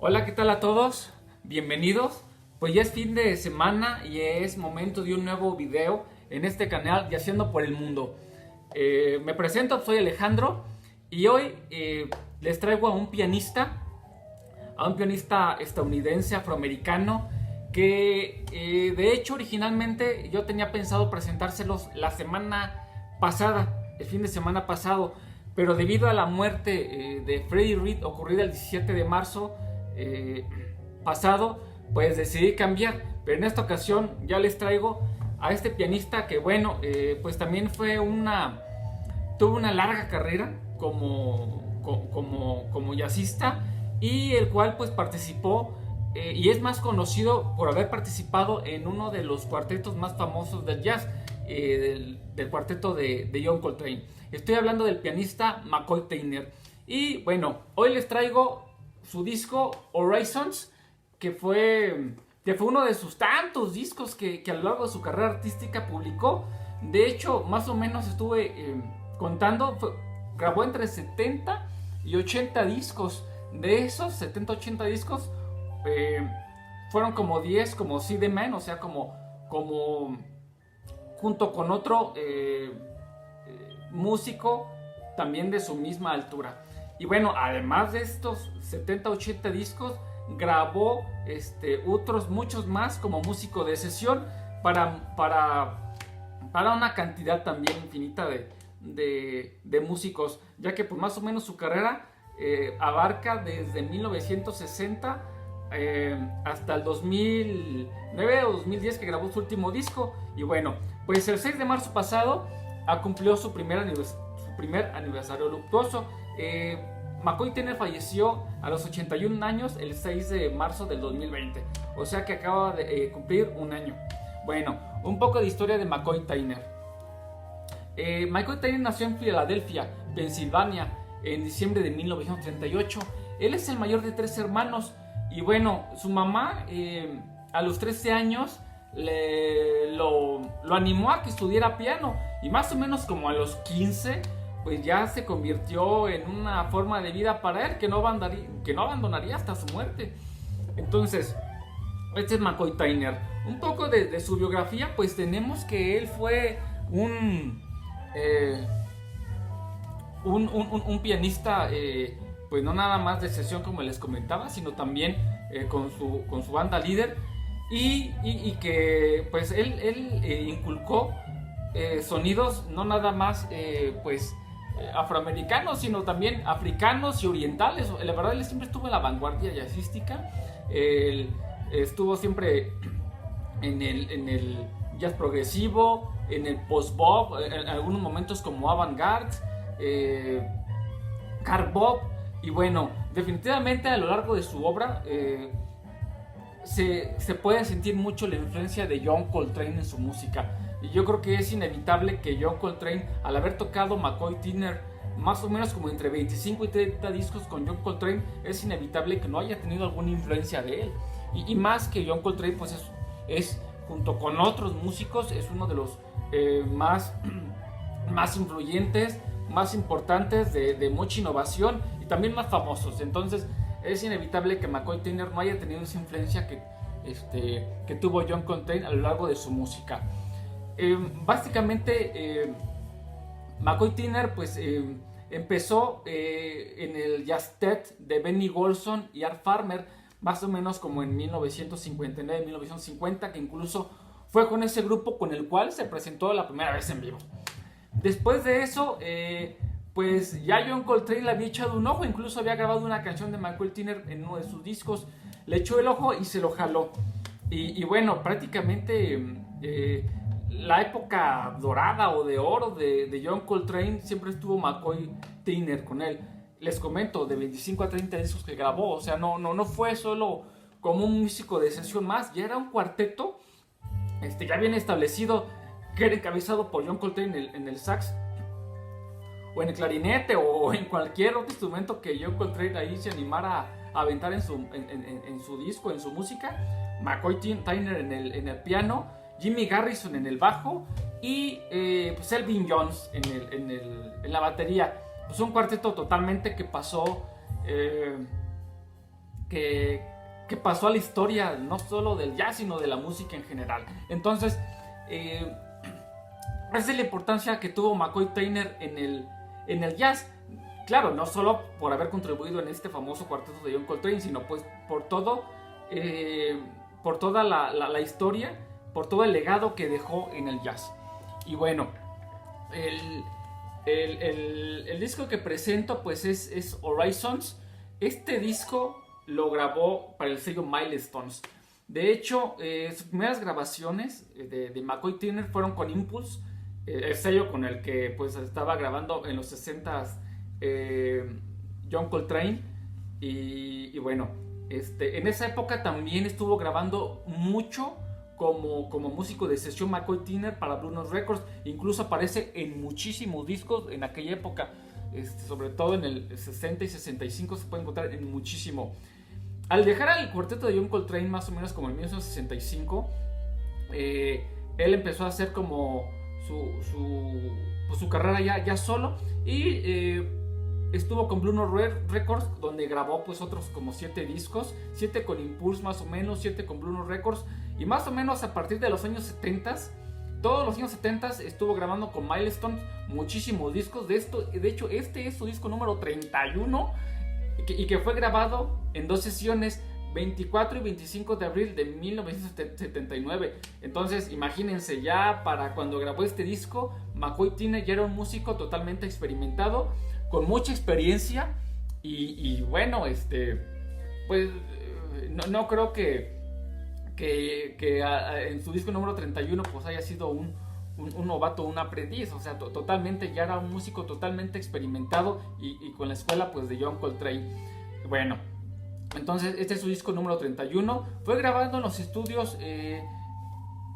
Hola, ¿qué tal a todos? Bienvenidos. Pues ya es fin de semana y es momento de un nuevo video en este canal de Haciendo por el Mundo. Me presento, soy Alejandro y hoy les traigo a un pianista estadounidense afroamericano que de hecho originalmente yo tenía pensado presentárselos la semana pasada, el fin de semana pasado, pero debido a la muerte de Freddie Reed ocurrida el 17 de marzo pasado, pues decidí cambiar. Pero en esta ocasión ya les traigo a este pianista que bueno, pues también tuvo una larga carrera como jazzista, y el cual pues participó y es más conocido por haber participado en uno de los cuartetos más famosos del jazz, del cuarteto de John Coltrane. Estoy hablando del pianista McCoy Tyner. Y bueno, hoy les traigo su disco Horizons, que fue uno de sus tantos discos que a lo largo de su carrera artística publicó. De hecho, más o menos estuve contando, grabó entre 70 y 80 discos. De esos 70-80 discos, fueron como 10 como CD Man, o sea, como junto con otro músico también de su misma altura. Y bueno, además de estos 70-80 discos, grabó otros muchos más como músico de sesión para una cantidad también infinita de músicos, ya que pues más o menos su carrera abarca desde 1960 hasta el 2009 o 2010, que grabó su último disco. Y bueno, pues el 6 de marzo pasado cumplió su primer aniversario luctuoso. McCoy Tyner falleció a los 81 años el 6 de marzo del 2020, o sea que acaba de cumplir un año. Bueno, un poco de historia de McCoy Tyner. McCoy Tyner nació en Filadelfia, Pensilvania, en diciembre de 1938. Él es el mayor de 3 hermanos. Y bueno, su mamá a los 13 años lo animó a que estudiara piano. Y más o menos como a los 15, pues ya se convirtió en una forma de vida para él que no abandonaría hasta su muerte. Entonces, este es McCoy Tyner. Un poco de su biografía, pues tenemos que él fue un pianista, pues no nada más de sesión como les comentaba, sino también con su banda líder, y que pues él inculcó sonidos no nada más afroamericanos, sino también africanos y orientales. La verdad, él siempre estuvo en la vanguardia jazzística. Él estuvo siempre en el jazz progresivo, en el post-bop, en algunos momentos como avant-garde, hard bop. Y bueno, definitivamente a lo largo de su obra se puede sentir mucho la influencia de John Coltrane en su música. Y yo creo que es inevitable que John Coltrane, al haber tocado McCoy Tyner más o menos como entre 25 y 30 discos con John Coltrane, es inevitable que no haya tenido alguna influencia de él. Y más que John Coltrane, pues es junto con otros músicos, es uno de los más influyentes, más importantes, de mucha innovación y también más famosos. Entonces es inevitable que McCoy Tyner no haya tenido esa influencia que tuvo John Coltrane a lo largo de su música. Básicamente McCoy Tyner pues empezó en el Jazztet de Benny Golson y Art Farmer, más o menos como en 1959-1950, que incluso fue con ese grupo con el cual se presentó la primera vez en vivo. Después de eso, pues ya John Coltrane le había echado un ojo, incluso había grabado una canción de McCoy Tyner en uno de sus discos, le echó el ojo y se lo jaló. Y bueno, prácticamente la época dorada o de oro de John Coltrane siempre estuvo McCoy Tyner con él. Les comento, de 25 a 30 discos que grabó, o sea, no fue solo como un músico de sesión más, ya era un cuarteto ya bien establecido, que era encabezado por John Coltrane en el sax, o en el clarinete, o en cualquier otro instrumento que John Coltrane ahí se animara a aventar en su disco, en su música. McCoy Tyner en el piano, Jimmy Garrison en el bajo y pues Elvin Jones en la batería. Pues un cuarteto totalmente que pasó que, que pasó a la historia, no solo del jazz, sino de la música en general. Entonces, esa es la importancia que tuvo McCoy Tyner en el jazz. Claro, no solo por haber contribuido en este famoso cuarteto de John Coltrane, sino pues por todo, por toda la historia, por todo el legado que dejó en el jazz. Y bueno, el disco que presento pues es Horizons. Este disco lo grabó para el sello Milestones. De hecho, sus primeras grabaciones de McCoy Tyner fueron con Impulse, el sello con el que pues estaba grabando en los 60s John Coltrane. Y bueno, en esa época también estuvo grabando mucho como músico de sesión McCoy Tyner para Blue Note Records. Incluso aparece en muchísimos discos en aquella época, sobre todo en el 60 y 65 se puede encontrar en muchísimo. Al dejar al cuarteto de John Coltrane más o menos como en 1965, él empezó a hacer como su carrera ya solo, y estuvo con Blue Note Records, donde grabó pues otros como 7 discos, 7 con Impulse más o menos, 7 con Blue Note Records, y más o menos a partir de los años 70, todos los años 70 estuvo grabando con Milestones muchísimos discos. De hecho este es su disco número 31, y que fue grabado en 2 sesiones, 24 y 25 de abril de 1979. Entonces imagínense, ya para cuando grabó este disco, McCoy Tyner ya era un músico totalmente experimentado, con mucha experiencia, y bueno, pues no creo que en su disco número 31 pues haya sido un novato, un aprendiz. O sea, totalmente ya era un músico totalmente experimentado, y con la escuela pues de John Coltrane. Bueno, entonces este es su disco número 31. Fue grabado en los estudios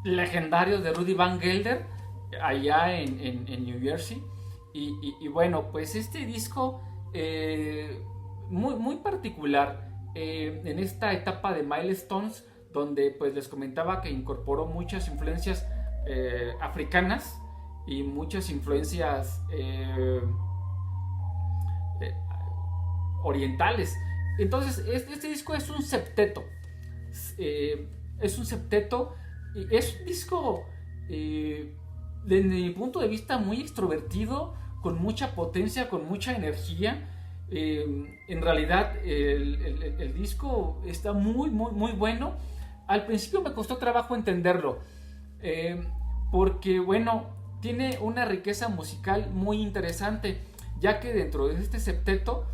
legendarios de Rudy Van Gelder, allá en New Jersey. Y bueno, pues este disco muy particular en esta etapa de Milestones, donde pues les comentaba que incorporó muchas influencias africanas y muchas influencias orientales. Entonces este disco es un septeto, y es un disco desde mi punto de vista muy extrovertido, con mucha potencia, con mucha energía. En realidad el disco está muy bueno. Al principio me costó trabajo entenderlo, porque bueno, tiene una riqueza musical muy interesante, ya que dentro de este septeto,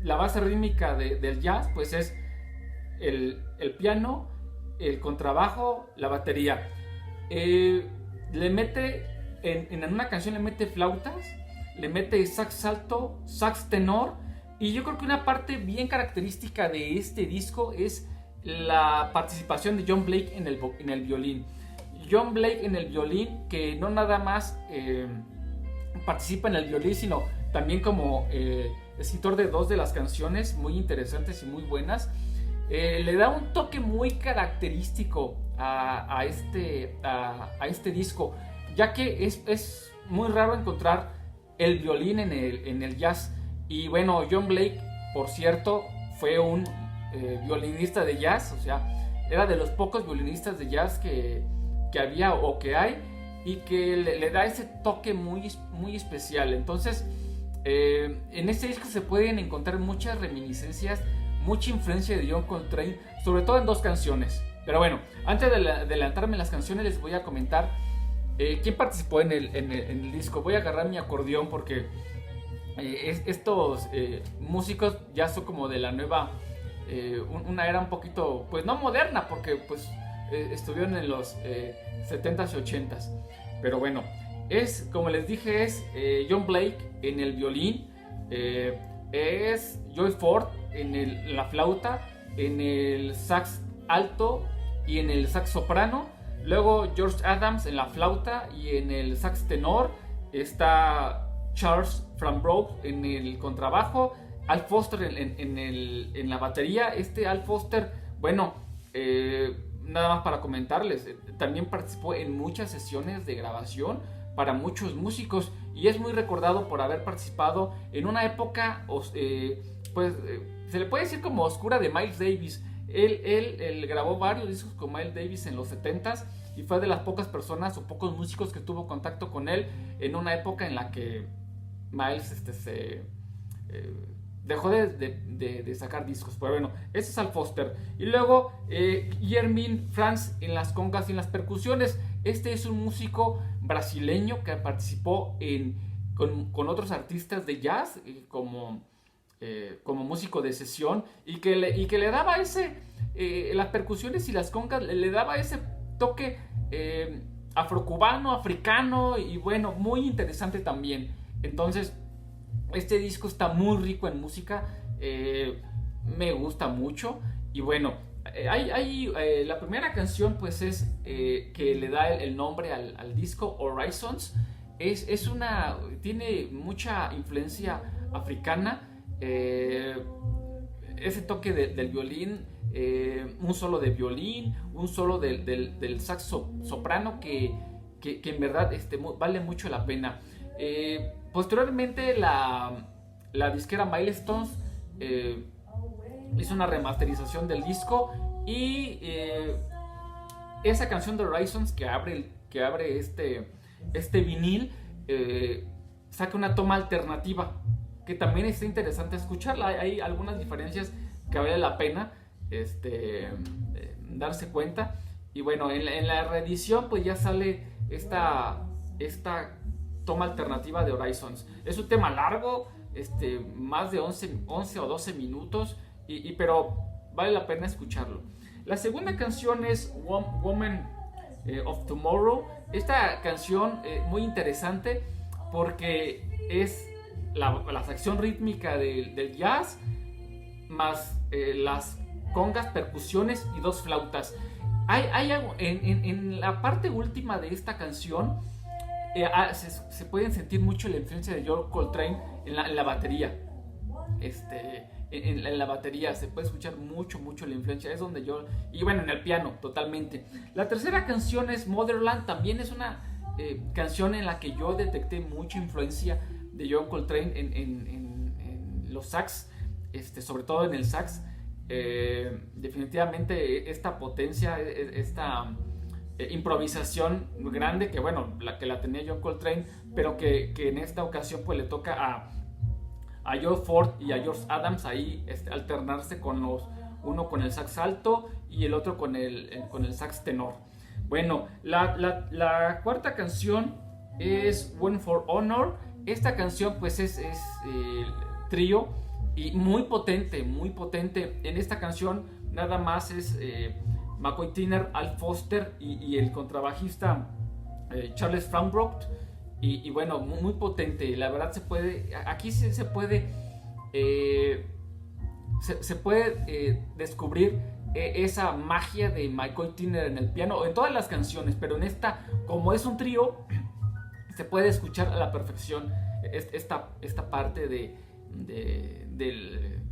la base rítmica del jazz pues es el piano, el contrabajo, la batería. Le mete en una canción, le mete flautas, le mete sax alto, sax tenor, y yo creo que una parte bien característica de este disco es la participación de John Blake en el violín. John Blake en el violín, que no nada más participa en el violín, sino también como escritor de 2 de las canciones muy interesantes y muy buenas. Le da un toque muy característico a este disco, ya que es muy raro encontrar el violín en el jazz. Y bueno, John Blake, por cierto, fue un violinista de jazz, o sea, era de los pocos violinistas de jazz que había o que hay, y que le da ese toque muy especial. Entonces, en este disco se pueden encontrar muchas reminiscencias, mucha influencia de John Coltrane, sobre todo en 2 canciones. Pero bueno, antes de adelantarme en las canciones, les voy a comentar quién participó en el disco. Voy a agarrar mi acordeón porque estos músicos ya son como de la nueva, una era un poquito, pues no moderna, porque pues estuvieron en los 70s y 80s. Pero bueno, como les dije, es John Blake en el violín, es Joy Ford en la flauta, en el sax alto y en el sax soprano. Luego George Adams en la flauta y en el sax tenor. Está Charles Frambrough en el contrabajo, Al Foster en la batería. Al Foster, bueno, nada más para comentarles, también participó en muchas sesiones de grabación para muchos músicos, y es muy recordado por haber participado en una época pues se le puede decir como oscura de Miles Davis. Él grabó varios discos con Miles Davis en los 70s y fue de las pocas personas o pocos músicos que tuvo contacto con él en una época en la que Miles dejó de sacar discos. Pero bueno, ese es Al Foster. Y luego Yermin Franz en las congas y en las percusiones. Este es un músico brasileño que participó con otros artistas de jazz como músico de sesión y que le daba las percusiones y las congas le daba ese toque afrocubano, africano y bueno, muy interesante también. Entonces este disco está muy rico en música, me gusta mucho y bueno, la primera canción pues es que le da el nombre al disco, Horizons. Tiene mucha influencia africana, ese toque del violín, un solo de violín, un solo del saxo soprano que en verdad vale mucho la pena. Posteriormente la disquera Milestones hizo una remasterización del disco y esa canción de Horizons que abre este vinil saca una toma alternativa que también está interesante escucharla. Hay algunas diferencias que vale la pena darse cuenta. Y bueno, en la reedición pues ya sale esta toma alternativa de Horizons. Es un tema largo, más de 11 o 12 minutos, pero vale la pena escucharlo. La segunda canción es Woman of Tomorrow. Esta canción muy interesante porque es la sección rítmica del jazz más las congas, percusiones y dos flautas. Hay algo en la parte última de esta canción, se pueden sentir mucho la influencia de John Coltrane en la batería. En la batería se puede escuchar mucho la influencia, es donde y bueno, en el piano totalmente. La tercera canción es Motherland, también es una canción en la que yo detecté mucha influencia de John Coltrane en los sax, sobre todo en el sax. Definitivamente esta potencia, esta improvisación grande que bueno, la tenía John Coltrane, pero que en esta ocasión pues le toca a Joe Ford y a George Adams ahí alternarse uno con el sax alto y el otro con el sax tenor. Bueno, la cuarta canción es One for Honor. Esta canción pues es trío y muy potente. En esta canción nada más es McCoy Tyner, Al Foster y el contrabajista Charles Frambrook. Y bueno, muy potente. La verdad aquí sí se puede descubrir esa magia de McCoy Tyner en el piano, en todas las canciones, pero en esta, como es un trío, se puede escuchar a la perfección esta parte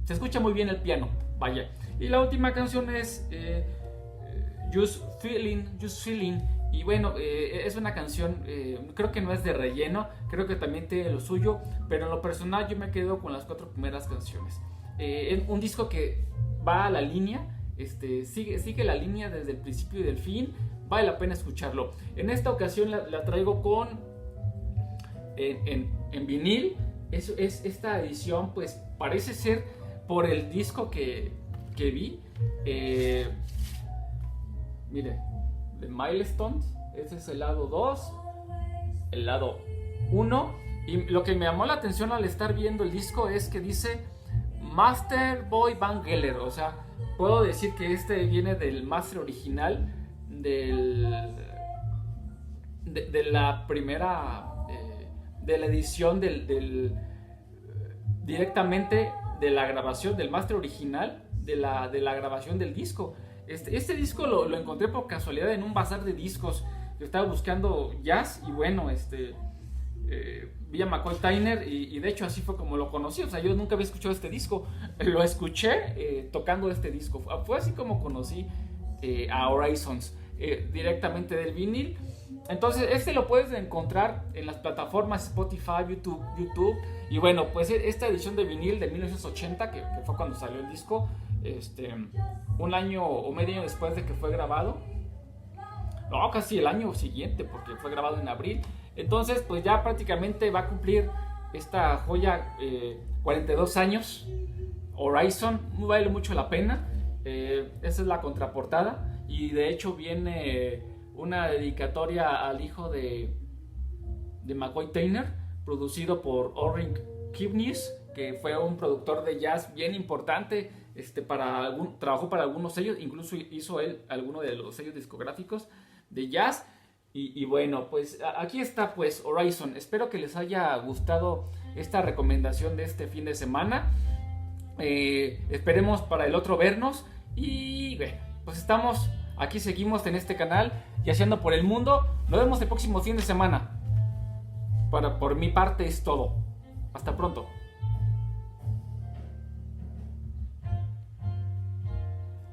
se escucha muy bien el piano, vaya. Y la última canción es Just Feeling. Y bueno, es una canción, creo que no es de relleno, creo que también tiene lo suyo, pero en lo personal yo me quedo con las 4 primeras canciones. Es un disco que va a la línea, sigue la línea desde el principio y del fin, vale la pena escucharlo. En esta ocasión la traigo en vinil. Esta edición pues parece ser por el disco que vi, mire, de Milestones. Ese es el lado 2, el lado 1. Y lo que me llamó la atención al estar viendo el disco es que dice Master Boy Van Geller. O sea, puedo decir que viene del master original de la primera, de la edición directamente de la grabación del master original de la grabación del disco. Este disco lo encontré por casualidad en un bazar de discos. Yo estaba buscando jazz y bueno, vi a McCoy Tyner y de hecho así fue como lo conocí. O sea, yo nunca había escuchado este disco. Lo escuché tocando este disco. Fue así como conocí a Horizons, directamente del vinil. Entonces este lo puedes encontrar en las plataformas Spotify, YouTube. Y bueno, pues esta edición de vinil de 1980, que fue cuando salió el disco, un año o medio año después de que fue grabado, no, casi el año siguiente, porque fue grabado en abril. Entonces pues ya prácticamente va a cumplir esta joya 42 años. Horizon, vale mucho la pena. Esa es la contraportada, y de hecho viene una dedicatoria al hijo de McCoy Tyner, producido por Orrin Kipnis, que fue un productor de jazz bien importante. Trabajó para algunos sellos, incluso hizo él alguno de los sellos discográficos de jazz. Y bueno, pues aquí está pues Horizon. Espero que les haya gustado esta recomendación de este fin de semana. Esperemos para el otro vernos. Y bueno, pues aquí seguimos en este canal, yaceando por el mundo. Nos vemos el próximo fin de semana. Por mi parte es todo. Hasta pronto.